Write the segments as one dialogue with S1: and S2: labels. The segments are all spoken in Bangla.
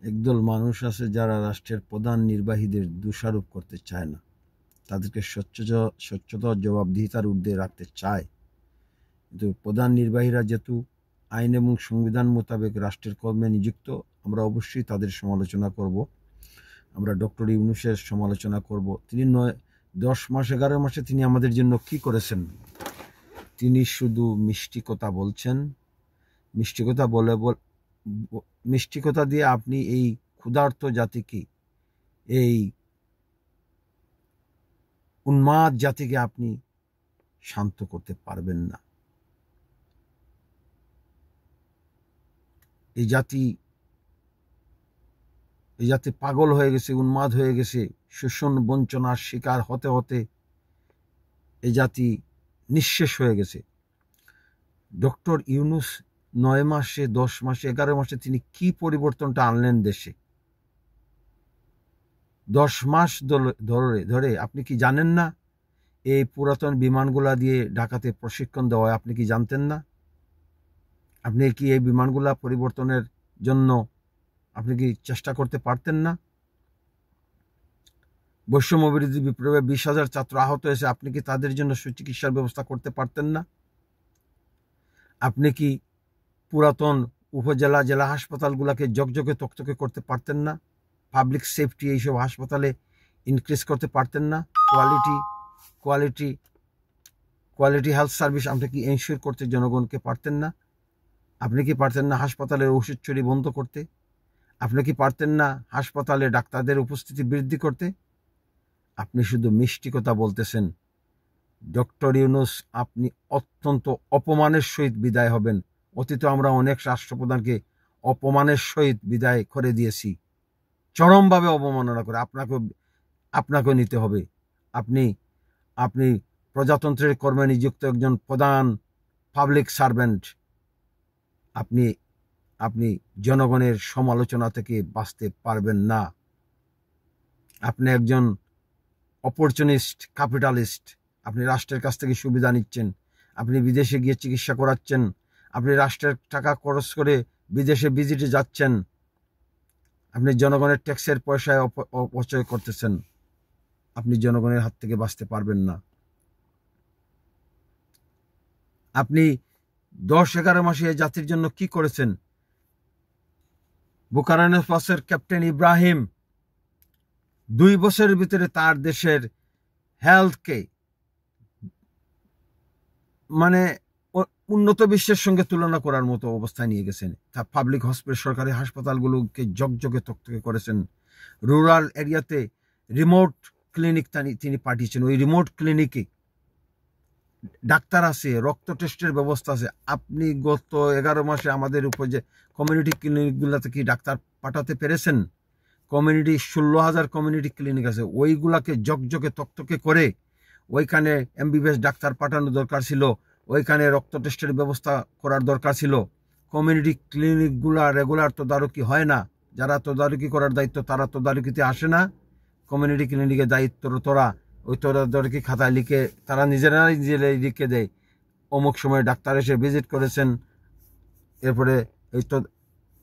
S1: একদল মানুষ আছে যারা রাষ্ট্রের প্রধান নির্বাহীদের দোষারোপ করতে চায় না, তাদেরকে স্বচ্ছতা জবাবদিহিতার ঊর্ধ্বে রাখতে চায়। কিন্তু প্রধান নির্বাহীরা যেহেতু আইন এবং সংবিধান মোতাবেক রাষ্ট্রের কর্মে নিযুক্ত, আমরা অবশ্যই তাদের সমালোচনা করব। আমরা ডক্টর ইউনূসের সমালোচনা করব। তিনি 10 মাস 11 মাসে তিনি আমাদের জন্য কি করেছেন? তিনি শুধু মিষ্টি কথা বলছেন। মিষ্টি কথা দিয়ে আপনি এই ক্ষুধার্ত জাতিকে, এই উন্মাদ জাতিকে আপনি শান্ত করতে পারবেন না। এই জাতি পাগল হয়ে গেছে, উন্মাদ হয়ে গেছে। শোষণ বঞ্চনার শিকার হতে হতে এই জাতি নিঃশেষ হয়ে গেছে। ডক্টর ইউনূস 9 মাসে 10 মাসে 11 মাসে তিনি কি পরিবর্তনটা আনলেন দেশে? 10 মাস ধরে আপনি কি জানেন না এই পুরাতন বিমানগুলা দিয়ে ঢাকাতে প্রশিক্ষণ দেওয়া হয়? আপনি কি জানতেন না? আপনি কি এই বিমানগুলা পরিবর্তনের জন্য আপনি কি চেষ্টা করতে পারতেন না? বৈষম্য বিরোধী বিপ্লবে 20,000 ছাত্র আহত হয়েছে, আপনি কি তাদের জন্য সুচিকিৎসার ব্যবস্থা করতে পারতেন না? আপনি কি পুরাতন উপজেলা জেলা হাসপাতালগুলোকে জকজকে তকতকে করতে পারতেন না? পাবলিক সেফটি এইসব হাসপাতালে ইনক্রিজ করতে পারতেন না? কোয়ালিটি হেলথ সার্ভিস আপনি কি এনশিওর করতে জনগণকে পারতেন না? আপনি কি পারতেন না হাসপাতালের ওষুধ চুরি বন্ধ করতে? আপনি কি পারতেন না হাসপাতালে ডাক্তারদের উপস্থিতি বৃদ্ধি করতে? আপনি শুধু মিষ্টি কথা বলতেছেন। ডক্টর ইউনূস, আপনি অত্যন্ত অপমানের সহিত বিদায় হবেন। অতীতে আমরা অনেক রাষ্ট্রপ্রধানকে অপমানের সহিত বিদায় করে দিয়েছি, চরমভাবে অবমাননা করে। আপনাকেও নিতে হবে। আপনি প্রজাতন্ত্রের কর্মে নিযুক্ত একজন প্রধান পাবলিক সার্ভেন্ট। আপনি জনগণের সমালোচনা থেকে বাঁচতে পারবেন না। আপনি একজন অপরচুনিস্ট, ক্যাপিটালিস্ট। আপনি রাষ্ট্রের কাছ থেকে সুবিধা নিচ্ছেন। আপনি বিদেশে গিয়ে চিকিৎসা করাচ্ছেন। আপনি রাষ্ট্রের টাকা খরচ করে বিদেশে ভিজিটে যাচ্ছেন। আপনি জনগণের ট্যাক্সের পয়সায় অপচয় করতেছেন। আপনি জনগণের হাত থেকে বাঁচতে পারবেন না। আপনি 10-11 মাসে এই জাতির জন্য কি করেছেন? বুখারেস্ট পাসের ক্যাপ্টেন ইব্রাহিম 2 বছরের ভিতরে তার দেশের হেলথকে মানে উন্নত বিশ্বের সঙ্গে তুলনা করার মতো অবস্থায় নিয়ে গেছেন। তা পাবলিক হসপিটাল, সরকারি হাসপাতালগুলোকে জকজকে তকতকে করেছেন। রুরাল এরিয়াতে রিমোট ক্লিনিক তিনি পাঠিয়েছেন। ওই রিমোট ক্লিনিকে ডাক্তার আছে, রক্ত টেস্টের ব্যবস্থা আছে। আপনি গত 11 মাসে আমাদের কমিউনিটি ক্লিনিকগুলোতে কি ডাক্তার পাঠাতে পেরেছেন? 16,000 কমিউনিটি ক্লিনিক আছে। ওইগুলাকে জকজকে তকতকে করে ওইখানে এমবিবিএস ডাক্তার পাঠানো দরকার ছিল। ওইখানে রক্ত টেস্টের ব্যবস্থা করার দরকার ছিল। কমিউনিটি ক্লিনিকগুলা রেগুলার তদারকি হয় না। যারা তদারকি করার দায়িত্ব তারা তদারকিতে আসে না। কমিউনিটি ক্লিনিকের দায়িত্বরতরা ওই তদারকি খাতায় লিখে তারা নিজেরাই লিখে দেয়, অমুক সময় ডাক্তার এসে ভিজিট করেছেন। এরপরে এই তো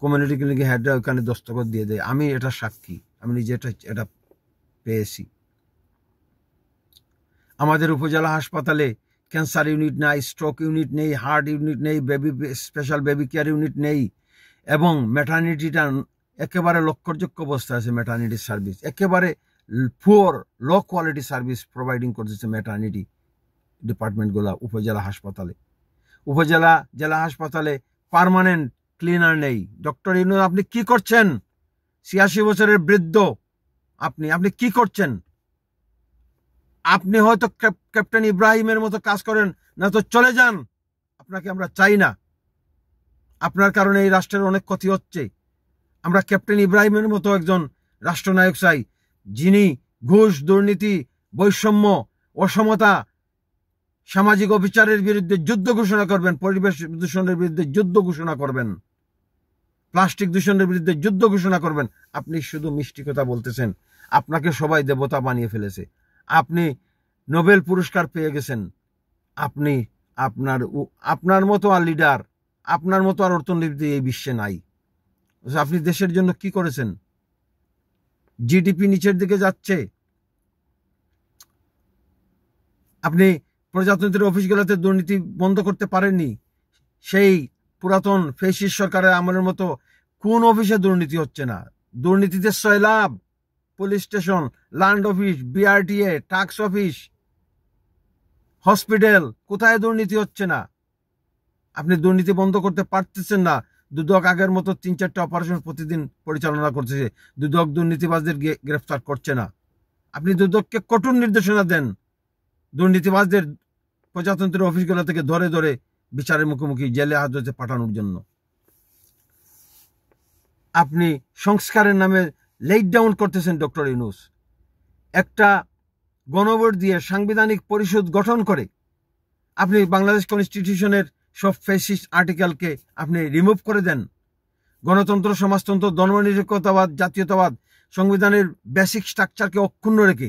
S1: কমিউনিটি ক্লিনিকের হেডরা ওইখানে দস্তখত দিয়ে দেয়। আমি এটা সাক্ষী, আমি নিজে এটা পেয়েছি। আমাদের উপজেলা হাসপাতালে ক্যান্সার ইউনিট নাই, স্ট্রোক ইউনিট নেই, হার্ট ইউনিট নেই, স্পেশাল বেবি কেয়ার ইউনিট নেই, এবং ম্যাটার্নিটিটা একেবারে লক্ষ্যযোগ্য অবস্থায় আছে। ম্যাটার্নিটি সার্ভিস একেবারে poor, low quality service providing করতেছে ম্যাটার্নিটি ডিপার্টমেন্টগুলো উপজেলা হাসপাতালে। জেলা হাসপাতালে পার্মানেন্ট ক্লিনার নেই। ডক্টর ইউনূস, আপনি কি করছেন? 86 বছরের বৃদ্ধ আপনি কি করছেন? আপনি হয়তো ক্যাপ্টেন ইব্রাহিমের মতো কাজ করেন, না তো চলে যান। আপনাকে আমরা চাই না। আপনার কারণে এই রাষ্ট্রের অনেক ক্ষতি হচ্ছে। আমরা ক্যাপ্টেন ইব্রাহিমের মতো একজন রাষ্ট্রনায়ক চাই, যিনি ঘুষ, দুর্নীতি, বৈষম্য, অসমতা, সামাজিক অবিচারের বিরুদ্ধে যুদ্ধ ঘোষণা করবেন, পরিবেশ দূষণের বিরুদ্ধে যুদ্ধ ঘোষণা করবেন, প্লাস্টিক দূষণের বিরুদ্ধে যুদ্ধ ঘোষণা করবেন। আপনি শুধু মিষ্টি কথা বলতেছেন। আপনাকে সবাই দেবতা বানিয়ে ফেলেছে। আপনি নোবেল পুরস্কার পেয়ে গেছেন। আপনার মতো আর লিডার, আপনার মতো আর অর্থনীতি এই বিশ্বে নাই। আপনি দেশের জন্য কি করেছেন? জিডিপি নিচের দিকে যাচ্ছে, আপনি প্রজাতন্ত্রের অফিসগুলোতে দুর্নীতি বন্ধ করতে পারেননি। সেই পুরাতন ফ্যাসিস্ট সরকারের আমলের মতো কোন অফিসে দুর্নীতি হচ্ছে না? দুর্নীতিতে সয়লাভ, police station, land office, BRTA, tax office, hospital, কোথায় দুর্নীতি হচ্ছে না? আপনি দুর্নীতি বন্ধ করতে পারতেছেন না। দুদক আগের মতো 3-4টা অপারেশন প্রতিদিন পরিচালনা করতেছে, দুদক দুর্নীতিবাজদের গ্রেফতার করছে না। আপনি দুদককে কঠোর নির্দেশনা দেন দুর্নীতিবাজদের প্রজাতন্ত্রের অফিসগুলো থেকে ধরে ধরে বিচারের মুখোমুখি জেলে হাজতে পাঠানোর জন্য। আপনি সংস্কারের নামে লেট ডাউন করতেছেন ডক্টর ইউনূস। একটা গণভোট দিয়ে সাংবিধানিক পরিষদ গঠন করে আপনি বাংলাদেশ কনস্টিটিউশনের সব ফ্যাসিস্ট আর্টিকেলকে আপনি রিমুভ করে দেন। গণতন্ত্র, সমাজতন্ত্র, ধর্মনিরপেক্ষতাবাদ, জাতীয়তাবাদ, সংবিধানের বেসিক স্ট্রাকচারকে অক্ষুণ্ণ রেখে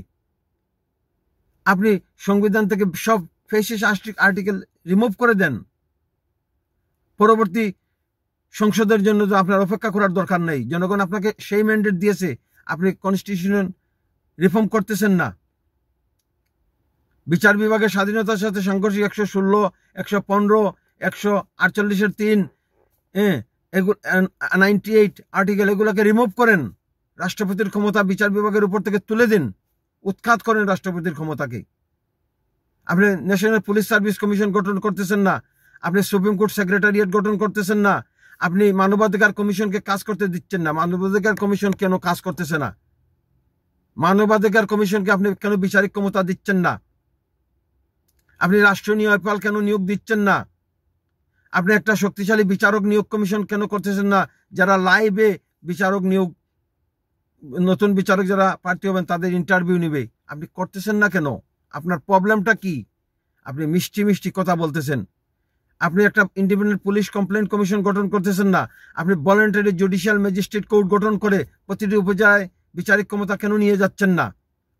S1: আপনি সংবিধান থেকে সব ফ্যাসিস্ট আর্টিকেল রিমুভ করে দেন। পরবর্তী সংসদের জন্য তো আপনার অপেক্ষা করার দরকার নেই। জনগণ আপনাকে সেই ম্যান্ডেট দিয়েছে, আপনি কনস্টিটিউশন রিফর্ম করতেছেন না। বিচার বিভাগের স্বাধীনতার সাথে সাংঘর্ষিক 116, 115, 148-3, 98 আর্টিকেল, এগুলোকে রিমুভ করেন। রাষ্ট্রপতির ক্ষমতা বিচার বিভাগের উপর থেকে তুলে দিন, উৎখাত করেন রাষ্ট্রপতির ক্ষমতাকে। আপনি ন্যাশনাল পুলিশ সার্ভিস কমিশন গঠন করতেছেন না, আপনি সুপ্রিম কোর্ট সেক্রেটারিয়েট গঠন করতেছেন না, আপনি মানবাধিকার কমিশনকে কাজ করতে দিচ্ছেন না। মানবাধিকার কমিশন কেন কাজ করতেছে না? মানবাধিকার কমিশনকে আপনি কেন বিচারিক ক্ষমতা দিচ্ছেন না? আপনি রাষ্ট্রীয় ন্যায়পাল কেন নিয়োগ দিচ্ছেন না? আপনি একটা শক্তিশালী বিচারক নিয়োগ কমিশন কেন করতেছেন না, যারা লাইভে বিচারক নিয়োগ, নতুন বিচারক যারা প্রার্থী হবেন তাদের ইন্টারভিউ নেবে? আপনি করতেছেন না কেন? আপনার প্রবলেমটা কি? আপনি মিষ্টি মিষ্টি কথা বলতেছেন। আপনি একটা ইন্ডিপেন্ডেন্ট পুলিশ কমপ্লেন্ট কমিশন গঠন করতেছেন না, আপনি ভলান্টারি জুডিশিয়াল ম্যাজিস্ট্রেট কোর্ট গঠন করে প্রতিটি উপজেলায় বিচারিক ক্ষমতা কেন নিয়ে যাচ্ছেন না?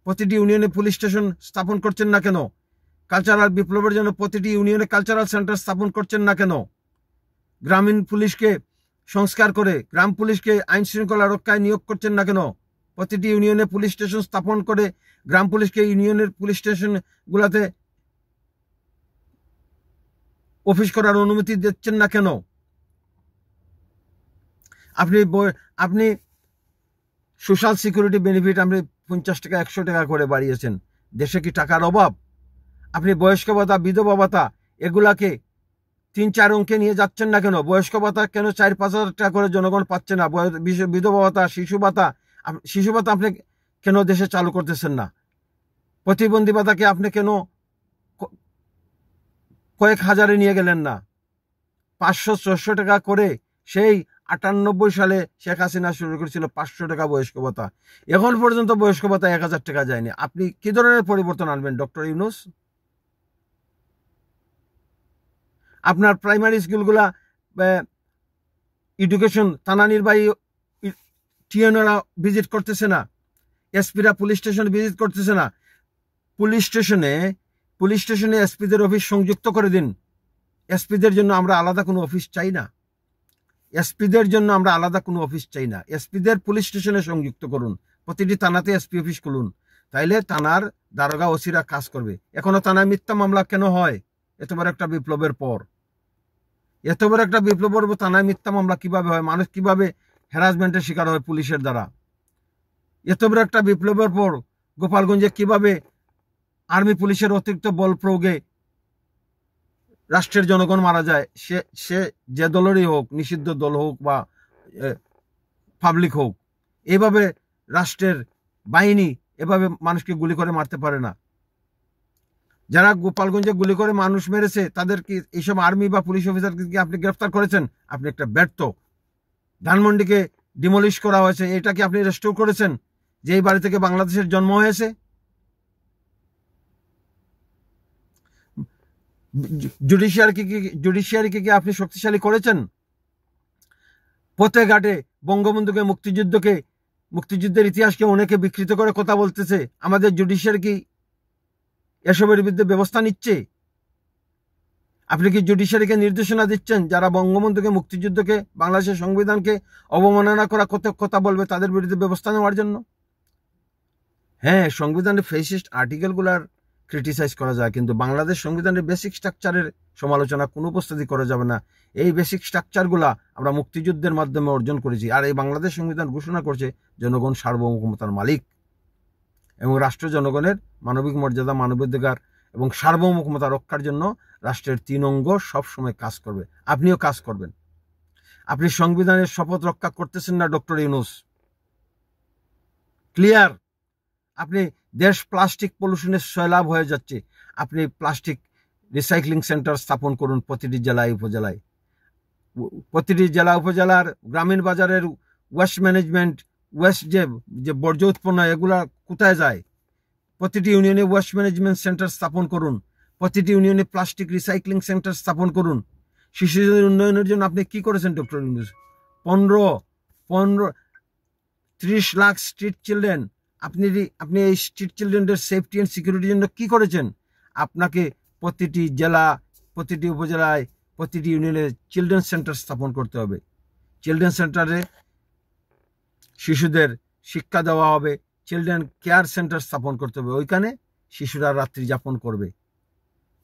S1: প্রতিটি ইউনিয়নে পুলিশ স্টেশন স্থাপন করছেন না কেন? কালচারাল বিপ্লবের জন্য প্রতিটি ইউনিয়নে কালচারাল সেন্টার স্থাপন করছেন না কেন? গ্রামীণ পুলিশকে সংস্কার করে গ্রাম পুলিশকে আইন শৃঙ্খলা রক্ষায় নিয়োগ করছেন না কেন? প্রতিটি ইউনিয়নে পুলিশ স্টেশন স্থাপন করে গ্রাম পুলিশকে ইউনিয়নের পুলিশ স্টেশন গুলাতে অফিস করার অনুমতি দিচ্ছেন না কেন? আপনি সোশ্যাল সিকিউরিটি বেনিফিট আপনি 50 টাকা 100 টাকা করে বাড়িয়েছেন। দেশে কি টাকার অভাব? আপনি বয়স্ক ভাতা, বিধবা ভাতা এগুলাকে 3-4 অঙ্কে নিয়ে যাচ্ছেন না কেন? বয়স্ক ভাতা কেন 4-5 হাজার টাকা করে জনগণ পাচ্ছে না? বিধবা ভাতা, শিশু ভাতা আপনি কেন দেশে চালু করতেছেন না? প্রতিবন্ধী ভাতাকে আপনি কেন কয়েক হাজারে নিয়ে গেলেন না? 500-600 টাকা করে সেই 98 সালে শেখ হাসিনা শুরু করেছিল 500 টাকা বয়স্ক ভাতা। এখন পর্যন্ত বয়স্ক ভাতা 1000 টাকা যায়নি। আপনি কি ধরনের পরিবর্তন আনবেন ডক্টর ইউনূস? আপনার প্রাইমারি স্কুলগুলা এডুকেশন থানা নির্বাহী টিএনরা ভিজিট করতেছে না, এসপিরা পুলিশ স্টেশন ভিজিট করতেছে না। পুলিশ স্টেশনে এসপিদের অফিস সংযুক্ত করে দিন। এসপিদের জন্য আমরা আলাদা কোনো অফিস চাই না। এসপিদের পুলিশ স্টেশনে সংযুক্ত করুন। প্রতিটি থানাতে এসপি অফিস খুলুন, তাইলে থানার দারোগা ওসিরা কাজ করবে। এখনো থানায় মিথ্যা মামলা কেন হয়? এত বড় একটা বিপ্লবের পর থানায় মিথ্যা মামলা কিভাবে হয়? মানুষ কিভাবে হ্যারাসমেন্টের শিকার হয় পুলিশের দ্বারা? এত বড় একটা বিপ্লবের পর গোপালগঞ্জে কিভাবে আর্মি পুলিশের অতিরিক্ত বল প্রয়োগে রাষ্ট্রের জনগণ মারা যায়? সে যে দলেরই হোক, নিষিদ্ধ দল হোক বা পাবলিক হোক, এভাবে রাষ্ট্রের বাহিনী এভাবে মানুষকে গুলি করে মারতে পারে না। যারা গোপালগঞ্জে গুলি করে মানুষ মেরেছে তাদের কি এইসব আর্মি বা পুলিশ অফিসারকে কি আপনি গ্রেফতার করেছেন? আপনি একটা ব্যর্থ। ধানমন্ডিকে ডিমলিশ করা হয়েছে, এটা কি আপনি রেস্টোর করেছেন? যে এই বাড়ি থেকে বাংলাদেশের জন্ম হয়েছে। জুডিশিয়ারিকে কি আপনি শক্তিশালী করেছেন? পথে ঘাটে বঙ্গবন্ধুকে, মুক্তিযুদ্ধের ইতিহাসকে অনেকে বিকৃত করে কথা বলতেছে। আমাদের জুডিশিয়ারি কি এসবের বিরুদ্ধে ব্যবস্থা নিচ্ছে? আপনি কি জুডিশিয়ারিকে নির্দেশনা দিচ্ছেন যারা বঙ্গবন্ধুকে, মুক্তিযুদ্ধকে, বাংলাদেশের সংবিধানকে অবমাননা করা কথা বলবে তাদের বিরুদ্ধে ব্যবস্থা নেওয়ার জন্য? হ্যাঁ, সংবিধানের ফেসিস্ট আর্টিকেলগুলার ক্রিটিসাইজ করা যায়, কিন্তু বাংলাদেশ সংবিধানের বেসিক স্ট্রাকচারের সমালোচনা কোনো উপস্থিতি করা যাবে না। এই বেসিক স্ট্রাকচারগুলা আমরা মুক্তিযুদ্ধের মাধ্যমে অর্জন করেছি। আর এই বাংলাদেশ সংবিধান ঘোষণা করছে জনগণ সার্বভৌমতার মালিক এবং রাষ্ট্র জনগণের মানবিক মর্যাদা, মানবাধিকার এবং সার্বভৌমতা রক্ষার জন্য রাষ্ট্রের 3 অঙ্গ সবসময় কাজ করবে। আপনিও কাজ করবেন। আপনি সংবিধানের শপথ রক্ষা করতেছেন না ডক্টর ইউনূস, ক্লিয়ার। আপনি দেশ প্লাস্টিক পলিউশনের সয়লাভ হয়ে যাচ্ছে। আপনি প্লাস্টিক রিসাইক্লিং সেন্টার স্থাপন করুন প্রতিটি জেলায় উপজেলায়। প্রতিটি জেলা উপজেলার গ্রামীণ বাজারের ওয়েস্ট ম্যানেজমেন্ট, ওয়েস্ট যে বর্জ্য উৎপন্ন এগুলা কোথায় যায়? প্রতিটি ইউনিয়নে ওয়েস্ট ম্যানেজমেন্ট সেন্টার স্থাপন করুন। প্রতিটি ইউনিয়নে প্লাস্টিক রিসাইক্লিং সেন্টার স্থাপন করুন। শিশুদের উন্নয়নের জন্য আপনি কি করেছেন doctor Yunus? 30 lakh street children, আপনি এই স্ট্রিট চিলড্রেনদের সেফটি অ্যান্ড সিকিউরিটির জন্য কি করেছেন? আপনাকে প্রতিটি জেলা, প্রতিটি উপজেলায়, প্রতিটি ইউনিয়নে চিলড্রেন সেন্টার স্থাপন করতে হবে। চিলড্রেন সেন্টারে শিশুদের শিক্ষা দেওয়া হবে। চিলড্রেন কেয়ার সেন্টার স্থাপন করতে হবে, ওইখানে শিশুরা রাত্রি যাপন করবে।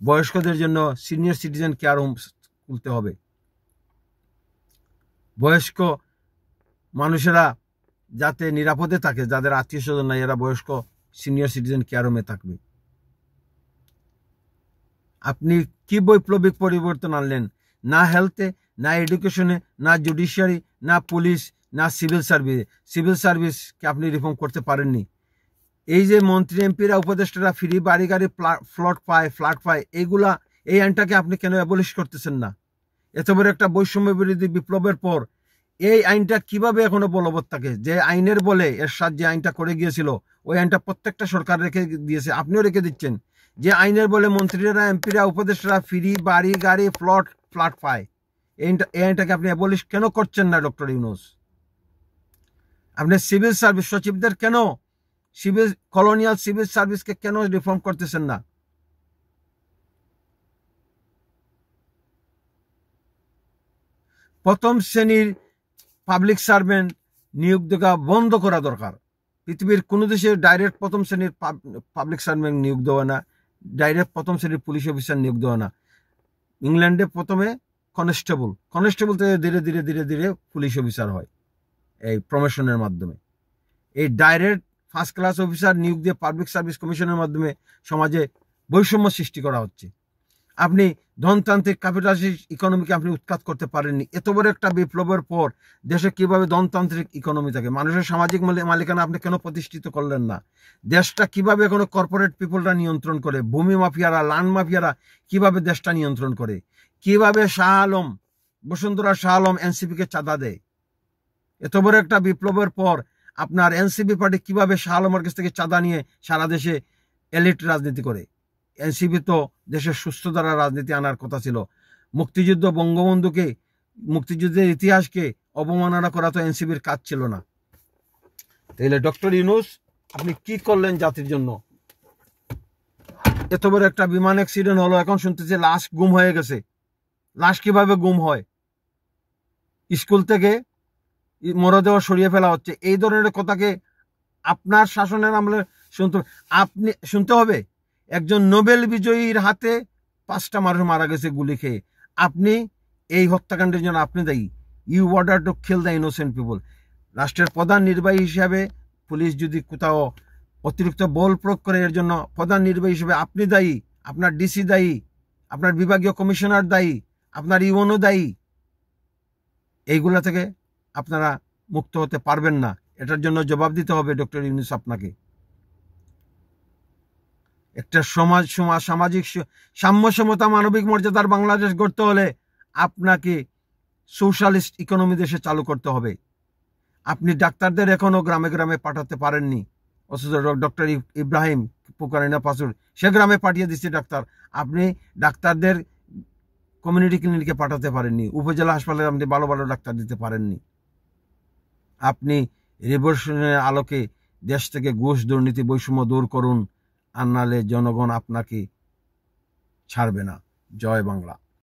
S1: বয়স্কদের জন্য সিনিয়র সিটিজেন কেয়ার হোম খুলতে হবে। বয়স্ক মানুষেরা যাতে নিরাপদে থাকে, যাদের আত্মীয় স্বজন নাই, এরা বয়স্ক সিনিয়র সিটিজেন কেয়ার হোমে থাকবে। আপনি কি বৈপ্লবিক পরিবর্তন আনলেন? না হেলথে, না এডুকেশনে, না জুডিশিয়ারি, না পুলিশ, না সিভিল সার্ভিস। সিভিল সার্ভিসকে আপনি রিফর্ম করতে পারেননি। এই যে মন্ত্রী এমপিরা উপদেষ্টারা ফ্রি বাড়ি গাড়ি ফ্ল্যাট পায়, এই আইনটাকে আপনি কেন অ্যাবলিশ করতেছেন না? এত বড় একটা বৈষম্য বিরোধী বিপ্লবের পর এই আইনটা কিভাবে এখনো বলবৎ থাকে? যে আইনের বলে এরশাদ যে আইনটা করে গিয়েছিল, ওই আইনটা প্রত্যেকটা সরকার রেখে দিয়েছে, আপনিও রেখে দিচ্ছেন। যে আইনের বলে মন্ত্রীরা, এমপিরা, উপদেষ্টারা ফ্রি বাড়ি গাড়ি ফ্ল্যাট পায়, এই আইনটাকে আপনি অ্যাবলিশ কেন করছেন না ডক্টর ইউনূস? আপনি সিভিল সার্ভিস সচিবদের কেন, কলোনিয়াল সিভিল সার্ভিসকে কেন রিফর্ম করতেছেন না? প্রথম শ্রেণীর পাবলিক সার্ভেন্ট নিয়োগ দেওয়া বন্ধ করা দরকার। পৃথিবীর কোনো দেশে ডাইরেক্ট প্রথম শ্রেণীর পাবলিক সার্ভেন্ট নিয়োগ দেওয়া না, ডাইরেক্ট প্রথম শ্রেণীর পুলিশ অফিসার নিয়োগ দেওয়া না। ইংল্যান্ডে প্রথমে কনস্টেবল থেকে ধীরে ধীরে ধীরে ধীরে পুলিশ অফিসার হয় এই প্রমোশনের মাধ্যমে। এই ডাইরেক্ট ফার্স্ট ক্লাস অফিসার নিয়োগ দিয়ে পাবলিক সার্ভিস কমিশনের মাধ্যমে সমাজে বৈষম্য সৃষ্টি করা হচ্ছে। আপনি ধনতান্ত্রিক ক্যাপিটালিস্ট ইকোনমিকে আপনি উৎখাত করতে পারেননি। এত বড় একটা বিপ্লবের পর দেশে কিভাবে ধনতান্ত্রিক ইকোনমি থাকে, মানুষের সামাজিক মালিকানা আপনি কেন প্রতিষ্ঠিত করলেন না? দেশটা কিভাবে এখনো কর্পোরেট পিপলরা নিয়ন্ত্রণ করে, ভূমি মাফিয়ারা, ল্যান্ড মাফিয়ারা কিভাবে দেশটা নিয়ন্ত্রণ করে, কিভাবে বসুন্ধরা শাহ আলম এনসিপিকে চাঁদা দেয়। এত বড় একটা বিপ্লবের পর আপনার এনসিপি পার্টি কিভাবে শাহ আলমের কাছ থেকে চাঁদা নিয়ে সারা দেশে এলিট রাজনীতি করে? এনসিপি তো দেশের সুস্থ ধারা রাজনীতি আনার কথা ছিল। মুক্তিযুদ্ধ, বঙ্গবন্ধুকে, মুক্তিযুদ্ধের ইতিহাসকে অবমাননা করা তো এনসিপির কাজ ছিল না। তাহলে ডক্টর ইউনূস আপনি কি করলেন জাতির জন্য? এত বড় একটা বিমান অ্যাক্সিডেন্ট হলো, এখন শুনতেছি লাশ গুম হয়ে গেছে। লাশ কিভাবে গুম হয়? স্কুল থেকে মরদেহ সরিয়ে ফেলা হচ্ছে। এই ধরনের কথাকে আপনার শাসনের আমলে শুনতে হবে? একজন নোবেল বিজয়ীর হাতে 5টা মানুষ মারা গেছে গুলি খেয়ে। আপনি এই হত্যাকাণ্ডের জন্য আপনি দায়ী। You order to kill the innocent people. রাষ্ট্রের প্রধান নির্বাহী হিসাবে পুলিশ যদি কোথাও অতিরিক্ত বল প্রয়োগ করে, এর জন্য প্রধান নির্বাহী হিসেবে আপনি দায়ী, আপনার ডিসি দায়ী, আপনার বিভাগীয় কমিশনার দায়ী, আপনার ইউএনও দায়ী। এইগুলা থেকে আপনারা মুক্ত হতে পারবেন না। এটার জন্য জবাব দিতে হবে ডক্টর ইউনূস আপনাকে। একটা সামাজিক সাম্যসমতা, মানবিক মর্যাদার বাংলাদেশ গড়তে হলে আপনাকে সোশ্যালিস্ট ইকোনমি দেশে চালু করতে হবে। আপনি ডাক্তারদের এখনো গ্রামে গ্রামে পাঠাতে পারেননি, অথচ ডক্টর ইব্রাহিম পুকারিনা পাসুর সে গ্রামে পাঠিয়ে দিচ্ছে ডাক্তার। আপনি ডাক্তারদের কমিউনিটি ক্লিনিকে পাঠাতে পারেননি, উপজেলা হাসপাতালে আপনি ভালো ভালো ডাক্তার দিতে পারেননি। আপনি রিভলিউশনের আলোকে দেশ থেকে ঘুষ, দুর্নীতি, বৈষম্য দূর করুন, আর নাহলে জনগণ আপনাকে ছাড়বে না। জয় বাংলা।